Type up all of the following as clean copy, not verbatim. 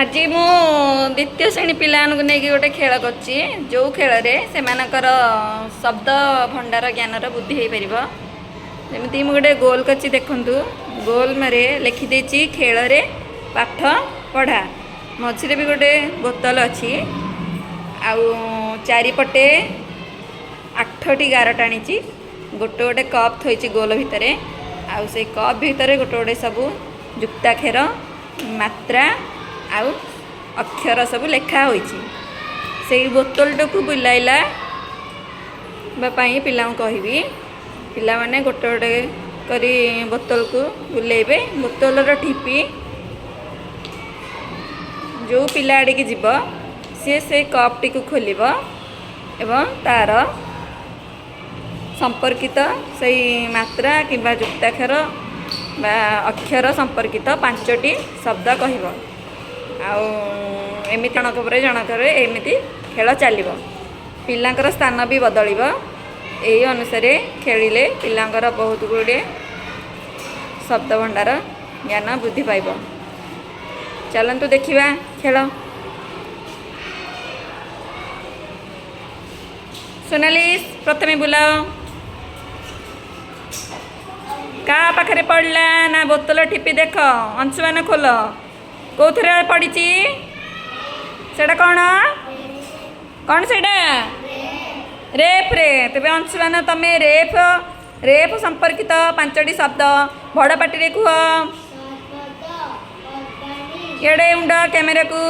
आज मु द्वितीय श्रेणी पिला नहीं गोटे खेल कर जो खेल से शब्द भंडार ज्ञानर बुद्धि हो पार जमी गोटे गोल कर देखु गोल मेरे लिखिदे खेल रे पाठ पढ़ा मझे भी गोटे बोतल अच्छी आउ चारिपटे 8टी गार टाणी गोटे गोटे कप थोड़ी गोल भितर आउ से कप भितर गोटे गोटे सब जुक्ताक्षर मात्रा आउ अक्षर सब लेखा से बोतल टाक बुलाइला पिला कहबी पिला माने गोटे गोटे करी बोतल को बुलेबे बोतल ठीपी जो पिला आड़े जीव सी से कप टी को खोल एवं तार संपर्कित से मात्रा किंबा जुक्ताक्षर बा अक्षर संपर्कित 5टी शब्द कह एमती जनक पर जनक एमती खेल चलो पिलांकर स्थान भी बदल यही अनुसार खेलिले पिलांकर बहुत गुड़े शब्द भंडार ज्ञान वृद्धि पाइब। चलतु देखा खेल। सोनालिस प्रथमे बुलाओ का पाखरे पड़ला ना बोतल टिपी देख अंशुमान खोल कौ थे पड़ी सेटा कौन कौन से रेफ रे तेज अंशुमान तमें रेफ रेफ संपर्कित 5टी शब्द बड़ पाटी कह इे उंड कैमेरा को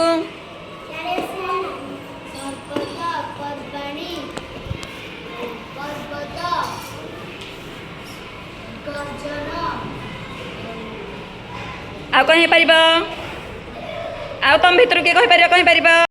आ कहीं पार आ तुम भितर किए कही पार